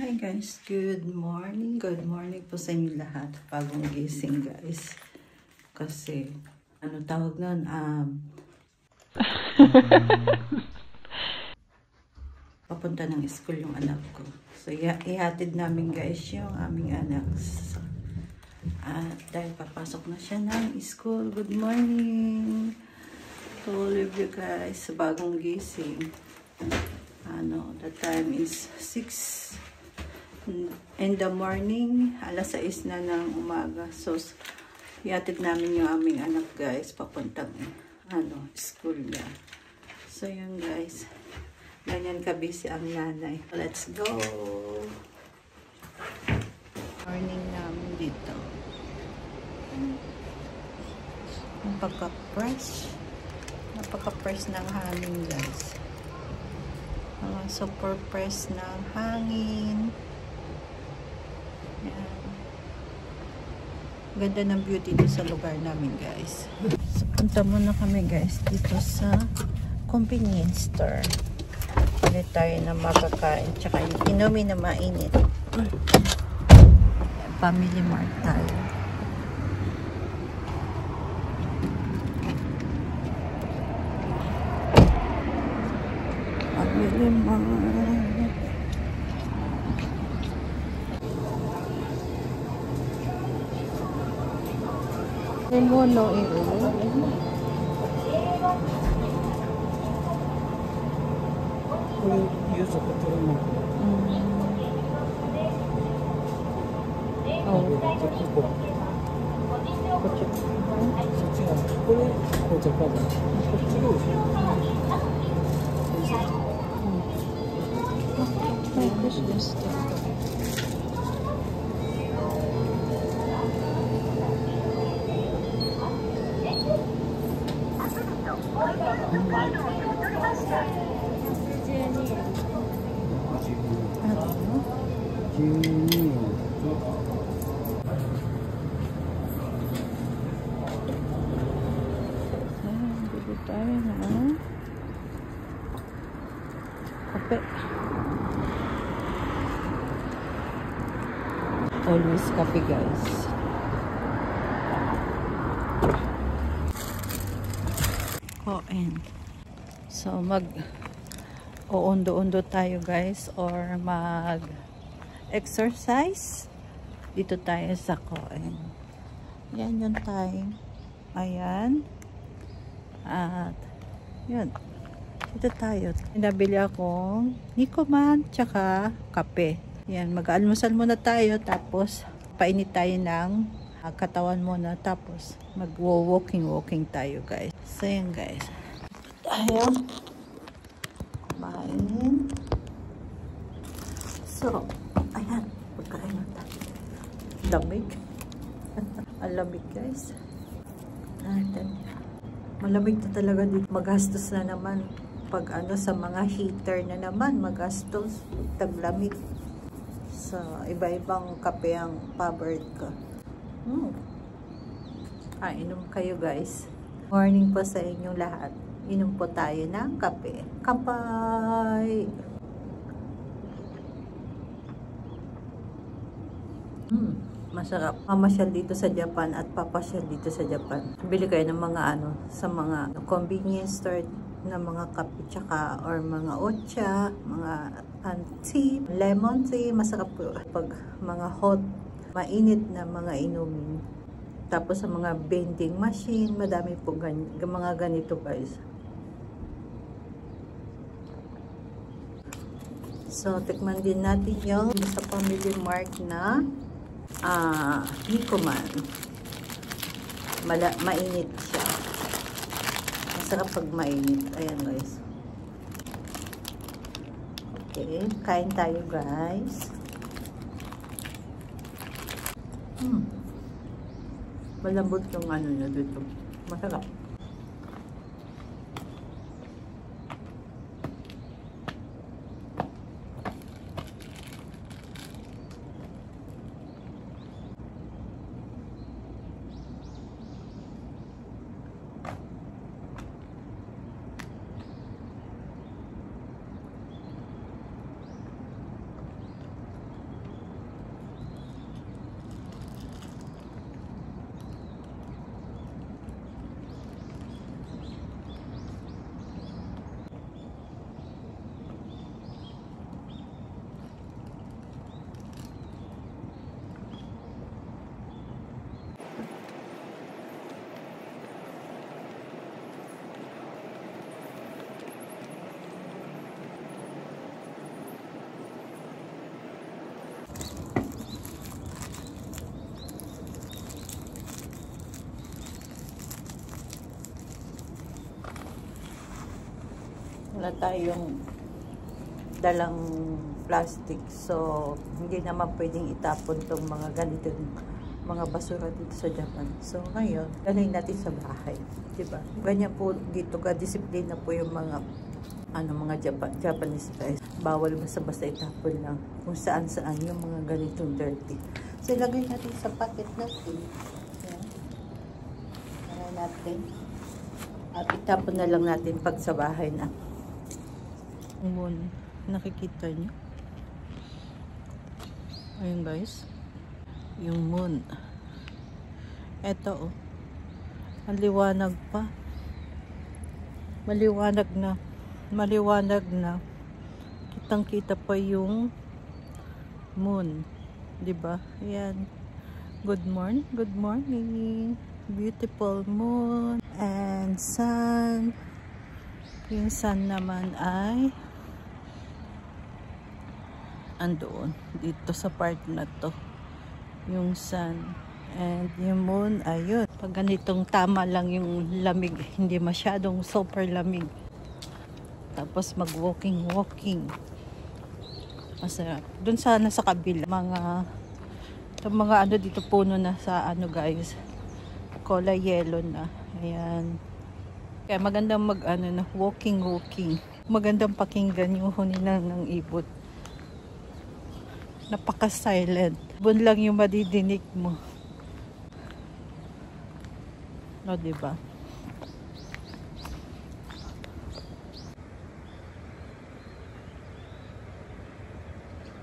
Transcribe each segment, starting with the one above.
Hi guys, good morning po sa inyo lahat. Bagong gising guys. Kasi, ano tawag nun? Papunta ng school yung anak ko. So, ihatid namin guys yung aming anak. So, at dahil papasok na siya ng school. Good morning to all of you guys. Bagong gising. The time is 6 in the morning, alas 6 na ng umaga. So, ihatid namin yung aming anak guys, papuntang school niya. So, yun guys. Ganyan kabisi ang nanay. Let's go! Morning namin dito. Napaka-fresh. Napaka-fresh ng hangin guys. Super fresh ng hangin. Yan. Ganda ng view dito sa lugar namin guys. So, punta muna kami guys dito sa convenience store. Palit tayo na makakain tsaka yung inumin na mainit. Family Mart tayo. Family Mart. Mono ito. Kape. Always kape guys. So undo-undo tayo guys or mag-exercise dito tayo sa Coen. Yan yung time. Ayan. At yun. Dito tayo. Nabili akong Nicoman tsaka kape. Yan. Mag-almusal muna tayo tapos painit tayo ng katawan muna tapos mag-walking tayo guys. So yan guys. Tayo. Kumain. So, ayan. Pagkain na tayo. Lamig. Ang lamig guys. Malamig na talaga dito. Magastos na naman. Pag sa mga heater na naman, magastos. Taglamig. So, iba-ibang kape ang favored ko. Inom kayo guys. Morning po sa inyong lahat. Inom po tayo ng kape. Kapay! Masarap. Mamasyal dito sa Japan at papasyal dito sa Japan. Bili kayo ng mga sa mga convenience store na mga kape tsaka or mga ocha, mga tea, lemon tea. Masarap po pag mga hot, mainit na mga inumin. Tapos sa mga vending machine, madami po mga ganito guys. So, tikman din natin yung sa Family Mart na Nicoman. Mainit siya. Masarap pag mainit. Ayan guys. Okay, kain tayo guys. Malambot yung niya dito. Masarap. Wala tayong dalang plastic. So, hindi naman pwedeng itapon tong mga ganito mga basura dito sa Japan. So, ngayon, dalhin natin sa bahay. Diba? Ganyan po dito ka-disiplina po yung mga Japanese guys. Bawal basta-basta itapon lang kung saan-saan yung mga ganitong dirty. So, ilagay natin sa packet natin. Yan. Ilagay natin. At itapon na lang natin pag sa bahay na. Moon. Nakikita nyo? Ayun guys. Yung moon. Eto oh. Ang liwanag pa. Maliwanag na. Maliwanag na. Kitang-kita pa yung moon. 'Di ba? Ayan. Good morning. Good morning. Beautiful moon and sun. Yung sun naman ay andoon dito sa part na to. Yung sun and yung moon, ayun. Pag ganitong tama lang yung lamig, hindi masyadong super lamig. Tapos mag-walking. Masarap. Doon sana sa kabila, mga ano dito puno na sa ano guys, kulay yellow na. Ayan. Kaya magandang walking. Magandang pakinggan yung huninan ng ibon. Napaka-silent. Bun lang yung madidinig mo. No, diba?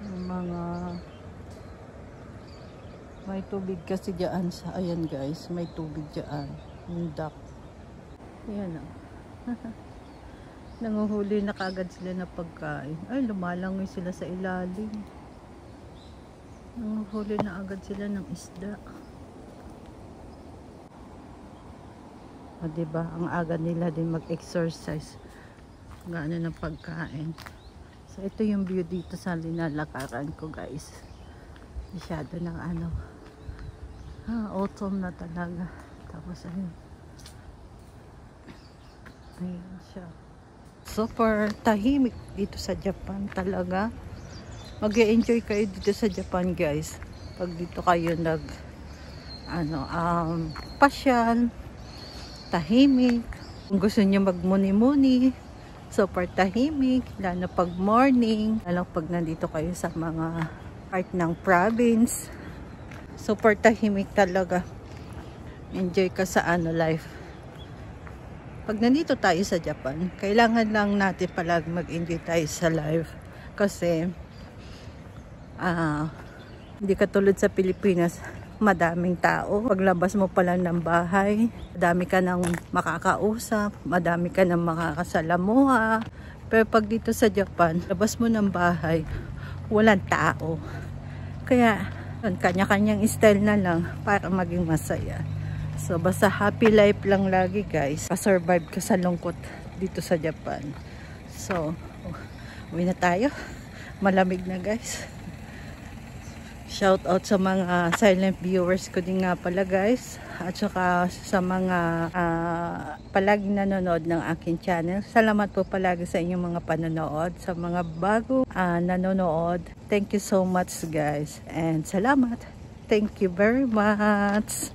Yung mga may tubig kasi dyan sa, ayan guys, may tubig dyan. Yung duck. Ayan o. Nanguhuli na kagad sila na pagkain. Ay, lumalangoy sila sa ilalim. Nanguhuli na agad sila ng isda. O diba, ang aga nila din mag-exercise. Gaano ng pagkain. So, ito yung view dito sa linalakaran ko guys. Masyado ng autumn na talaga. Tapos ayun. Ayan siya. Super tahimik dito sa Japan talaga. Mag-e-enjoy kayo dito sa Japan guys. Pag dito kayo pasyal, tahimik. Kung gusto niyo magmuni-muni, super tahimik. Lalo pag morning, lalo pag nandito kayo sa mga part ng province. Super tahimik talaga. Enjoy ka sa life. Pag nandito tayo sa Japan, kailangan lang natin palagi mag-enjoy tayo sa life. Kasi hindi katulad sa Pilipinas, madaming tao. Paglabas mo pala ng bahay, madami ka nang makakausap, madami ka nang makakasalamuha. Pero pag dito sa Japan, labas mo ng bahay, walang tao. Kaya, kanya-kanyang style na lang para maging masaya. So, basta happy life lang lagi guys. Pa-survive ka sa lungkot dito sa Japan. So, uwi na tayo. Malamig na guys. Shout out sa mga silent viewers ko din nga pala guys. At saka sa mga palaging nanonood ng aking channel. Salamat po palagi sa inyong mga panonood. Sa mga bago nanonood. Thank you so much guys. And salamat. Thank you very much.